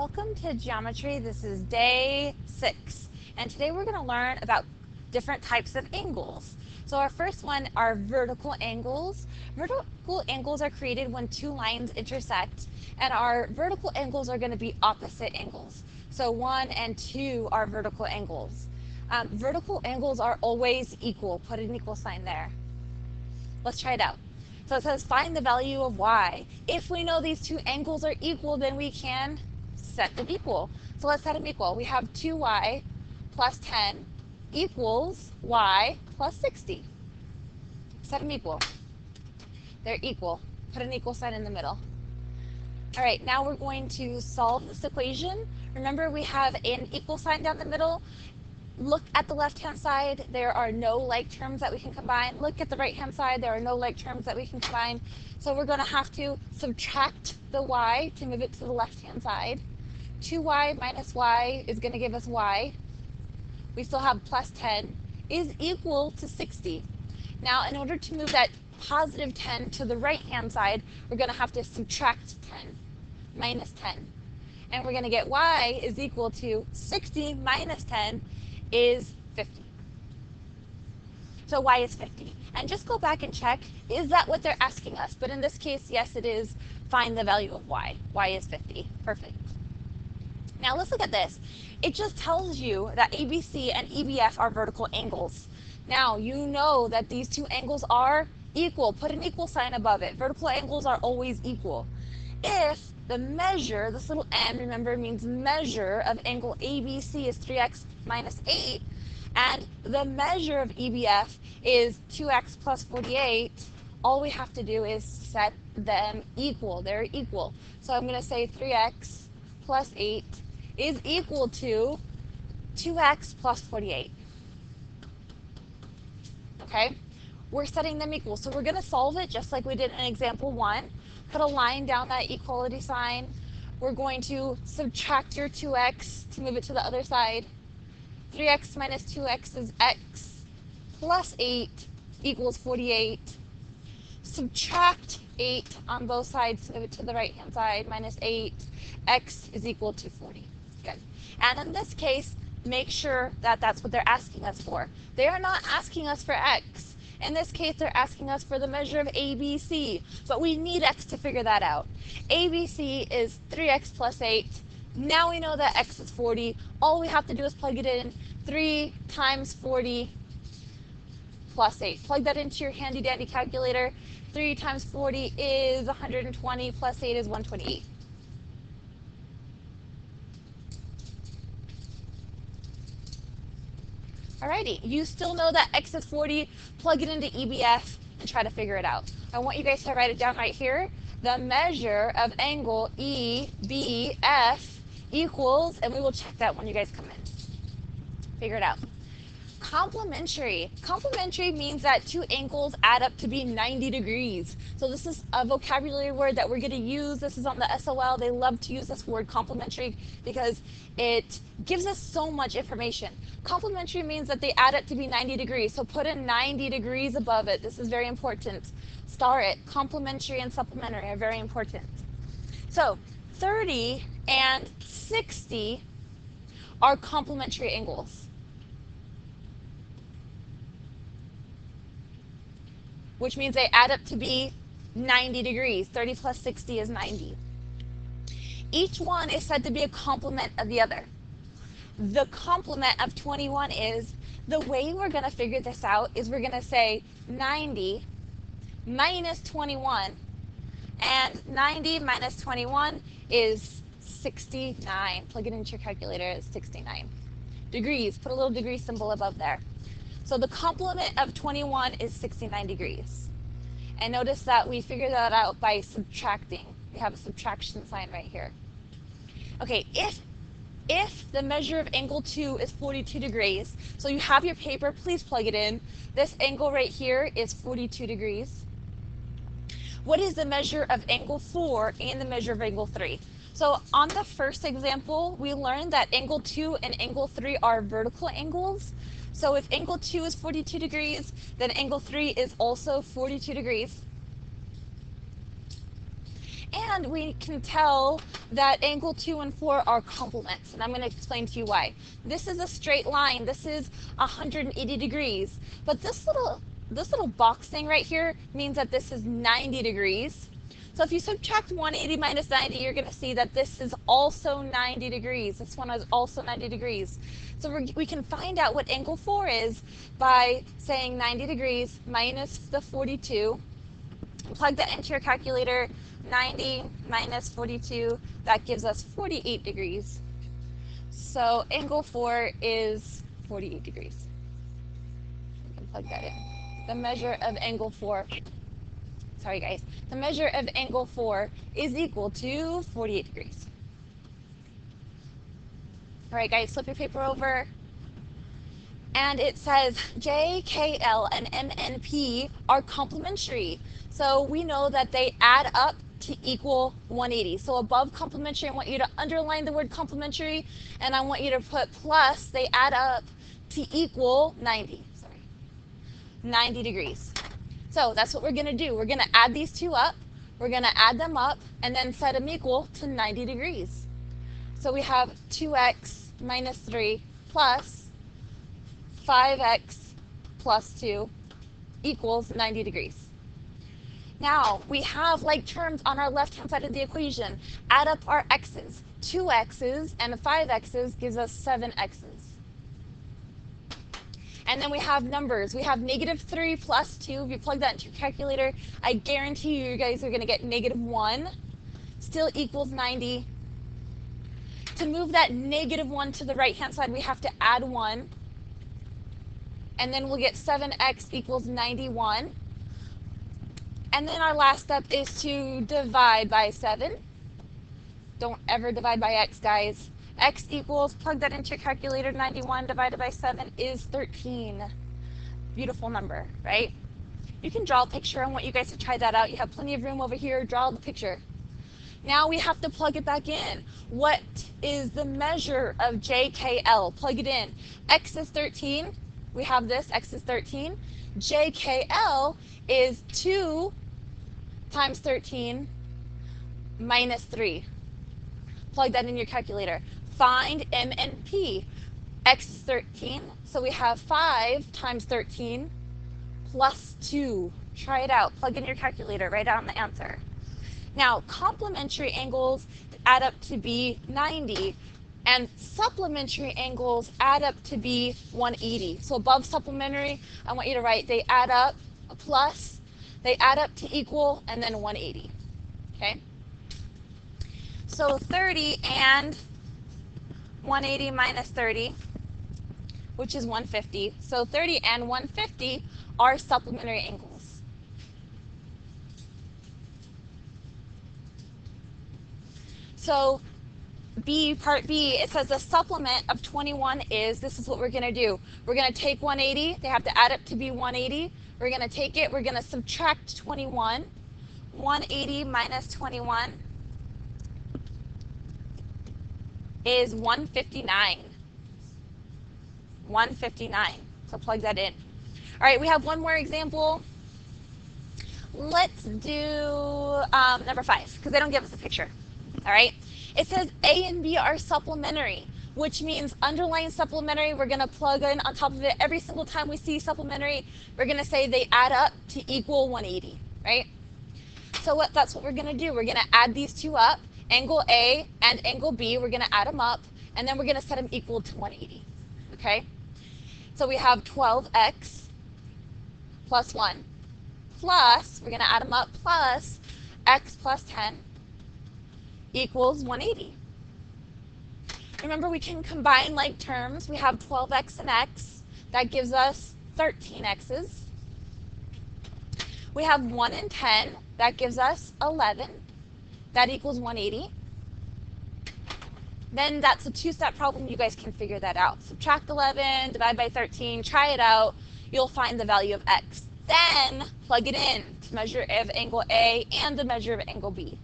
welcome to geometry. This is day 6, and today we're going to learn about different types of angles. So our first one are vertical angles. Vertical angles are created when two lines intersect, and our vertical angles are going to be opposite angles. So 1 and 2 are vertical angles. Vertical angles are always equal. Put an equal sign there. Let's try it out. So it says find the value of y. If we know these two angles are equal, then we can set them equal. So let's set them equal. We have 2y plus 10 equals y plus 60. Set them equal. They're equal. Put an equal sign in the middle. All right, now we're going to solve this equation. Remember, we have an equal sign down the middle. Look at the left-hand side. There are no like terms that we can combine. Look at the right-hand side. There are no like terms that we can combine. So we're going to have to subtract the y to move it to the left-hand side. 2y minus y is going to give us y. We still have plus 10 is equal to 60. Now, in order to move that positive 10 to the right-hand side, we're going to have to subtract 10, minus 10. And we're going to get y is equal to 60 minus 10 is 50. So y is 50. And just go back and check, is that what they're asking us? But in this case, yes, it is. Find the value of y. Y is 50. Perfect. Now let's look at this. It just tells you that ABC and EBF are vertical angles. Now you know that these two angles are equal. Put an equal sign above it. Vertical angles are always equal. If the measure, this little m, remember, means measure of angle ABC is 3x minus 8, and the measure of EBF is 2x plus 48, all we have to do is set them equal. They're equal. So I'm going to say 3x plus 8 is equal to 2x plus 48. Okay? We're setting them equal. So we're going to solve it just like we did in example 1. Put a line down that equality sign. We're going to subtract your 2x to move it to the other side. 3x minus 2x is x plus 8 equals 48. Subtract 8 on both sides to move it to the right-hand side, minus 8. X is equal to 40. Good. And in this case, make sure that that's what they're asking us for. They are not asking us for x. In this case, they're asking us for the measure of ABC, but we need x to figure that out. ABC is 3x plus 8. Now we know that x is 40. All we have to do is plug it in. 3 times 40 plus 8. Plug that into your handy-dandy calculator. 3 times 40 is 120, plus 8 is 128. Alrighty, you still know that x is 40, plug it into EBF and try to figure it out. I want you guys to write it down right here. The measure of angle EBF equals, and we will check that when you guys come in. Figure it out. Complementary. Complementary means that two angles add up to be 90 degrees. So this is a vocabulary word that we're going to use. This is on the SOL. They love to use this word complementary because it gives us so much information. Complementary means that they add up to be 90 degrees. So put in 90 degrees above it. This is very important. Star it. Complementary and supplementary are very important. So 30 and 60 are complementary angles, which means they add up to be 90 degrees. 30 plus 60 is 90. Each one is said to be a complement of the other. The complement of 21 is, the way we're going to figure this out is we're going to say 90 minus 21, and 90 minus 21 is 69. Plug it into your calculator, it's 69 degrees. Put a little degree symbol above there. So the complement of 21 is 69 degrees. And notice that we figure that out by subtracting. We have a subtraction sign right here. Okay, if the measure of angle 2 is 42 degrees, so you have your paper, please plug it in. This angle right here is 42 degrees. What is the measure of angle 4 and the measure of angle 3? So on the first example, we learned that angle 2 and angle 3 are vertical angles. So if angle 2 is 42 degrees, then angle 3 is also 42 degrees. And we can tell that angle 2 and 4 are complements, and I'm going to explain to you why. This is a straight line. This is 180 degrees. But this little box thing right here means that this is 90 degrees. So if you subtract 180 minus 90, you're going to see that this is also 90 degrees. This one is also 90 degrees. So we can find out what angle 4 is by saying 90 degrees minus the 42. Plug that into your calculator. 90 minus 42, that gives us 48 degrees. So angle 4 is 48 degrees. You can plug that in. The measure of angle 4, sorry guys, the measure of angle 4 is equal to 48 degrees. All right guys, flip your paper over. And it says J, K, L, and M, N, P are complementary. So we know that they add up to equal 180. So above complementary, I want you to underline the word complementary, and I want you to put plus, they add up to equal 90. Sorry, 90 degrees. So that's what we're going to do. We're going to add these two up, we're going to add them up, and then set them equal to 90 degrees. So we have 2x minus 3 plus 5x plus 2 equals 90 degrees. Now, we have like terms on our left-hand side of the equation. Add up our x's. 2x's and 5x's gives us 7x's. And then we have numbers. We have negative 3 plus 2. If you plug that into your calculator, I guarantee you guys are going to get negative 1. Still equals 90. To move that negative 1 to the right-hand side, we have to add 1. And then we'll get 7x equals 91. And then our last step is to divide by 7. Don't ever divide by x, guys. X equals, plug that into your calculator, 91 divided by 7 is 13. Beautiful number, right? You can draw a picture. I want you guys to try that out. You have plenty of room over here. Draw the picture. Now we have to plug it back in. What is the measure of JKL? Plug it in. X is 13. We have this. X is 13. JKL is 2 times 13 minus 3. Plug that in your calculator. Find M and P. X is 13, so we have 5 times 13 plus 2. Try it out. Plug in your calculator. Write down the answer. Now, complementary angles add up to be 90, and supplementary angles add up to be 180. So above supplementary, I want you to write they add up, a plus, they add up to equal, and then 180. Okay? So 30 and 180 minus 30, which is 150. So 30 and 150 are supplementary angles. So part B, it says the supplement of 21 is, this is what we're going to do. We're going to take 180. They have to add up to be 180. We're going to take it. We're going to subtract 21. 180 minus 21 is 159. 159. So plug that in. All right, we have one more example. Let's do number 5, because they don't give us a picture. All right, it says A and B are supplementary, which means underline supplementary. We're going to plug in on top of it every single time we see supplementary. We're going to say they add up to equal 180, right? So that's what we're going to do. We're going to add these two up, angle A and angle B. We're going to add them up, and then we're going to set them equal to 180, okay? So we have 12x plus 1 plus, we're going to add them up, plus x plus 10 equals 180. Remember, we can combine like terms. We have 12x and x. That gives us 13x's. We have 1 and 10. That gives us 11. That equals 180. Then that's a two-step problem. You guys can figure that out. Subtract 11, divide by 13, try it out. You'll find the value of x. Then plug it in to measure of angle A and the measure of angle B.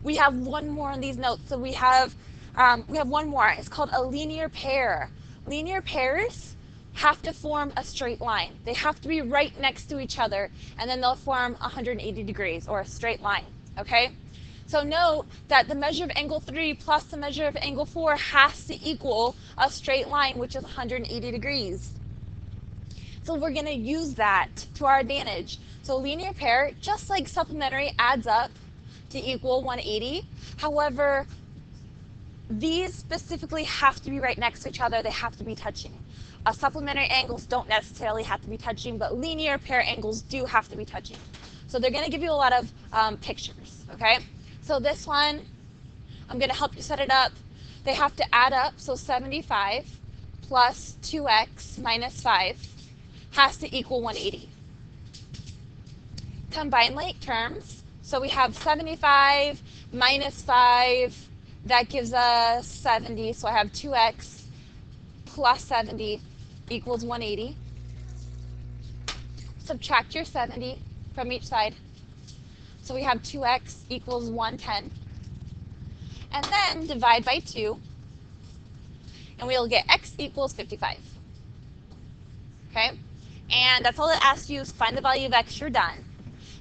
We have one more on these notes. So we have one more. It's called a linear pair. Linear pairs have to form a straight line. They have to be right next to each other, and then they'll form 180 degrees or a straight line. Okay? So note that the measure of angle 3 plus the measure of angle 4 has to equal a straight line, which is 180 degrees. So we're going to use that to our advantage. So linear pair, just like supplementary, adds up to equal 180. However, these specifically have to be right next to each other. They have to be touching. Supplementary angles don't necessarily have to be touching, but linear pair angles do have to be touching. So they're going to give you a lot of pictures, okay? So this one, I'm going to help you set it up. They have to add up, so 75 plus 2x minus 5 has to equal 180. Combine like terms, so we have 75 minus 5, that gives us 70, so I have 2x plus 70 equals 180. Subtract your 70 from each side, so we have 2x equals 110. And then divide by 2, and we'll get x equals 55. Okay? And that's all it asks you is find the value of x, you're done.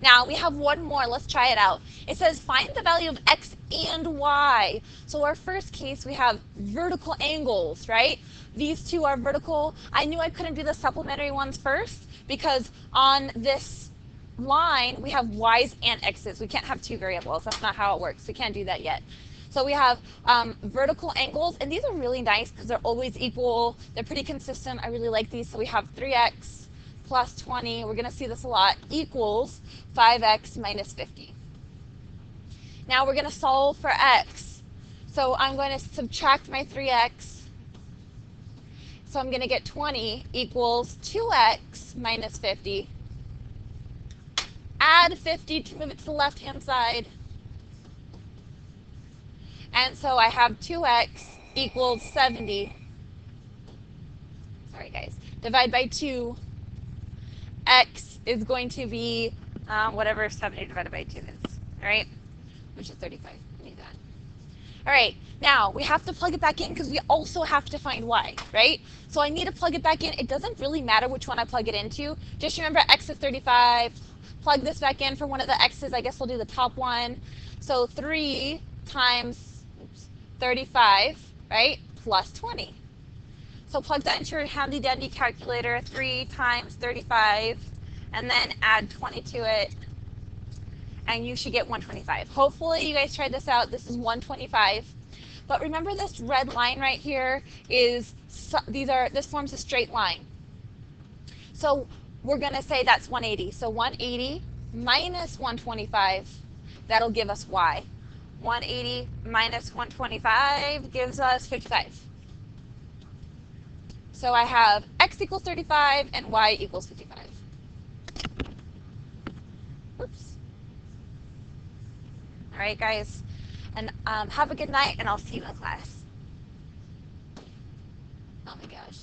Now we have one more, let's try it out. It says find the value of x and y. So our first case, we have vertical angles, right? These two are vertical. I knew I couldn't do the supplementary ones first because on this line, we have y's and x's. We can't have two variables. That's not how it works. We can't do that yet. So we have vertical angles, and these are really nice because they're always equal. They're pretty consistent. I really like these. So we have 3x plus 20, we're going to see this a lot, equals 5x minus 50. Now we're going to solve for x. So I'm going to subtract my 3x. So I'm going to get 20 equals 2x minus 50. Add 50 to move it to the left-hand side. And so I have 2x equals 70. Sorry, guys. Divide by 2. X is going to be whatever 70 divided by 2 is, all right? Which is 35. I need that. All right, now we have to plug it back in because we also have to find y, right? So I need to plug it back in. It doesn't really matter which one I plug it into. Just remember x is 35. Plug this back in for one of the x's. I guess we'll do the top one. So 3 times 35, right, plus 20. So plug that into your handy dandy calculator, 3 times 35, and then add 20 to it, and you should get 125. Hopefully you guys tried this out. This is 125. But remember this red line right here is, this forms a straight line. So we're going to say that's 180. So 180 minus 125, that'll give us y. 180 minus 125 gives us 55. So I have x equals 35 and y equals 55. Oops. All right, guys. And have a good night, and I'll see you in class. Oh my gosh.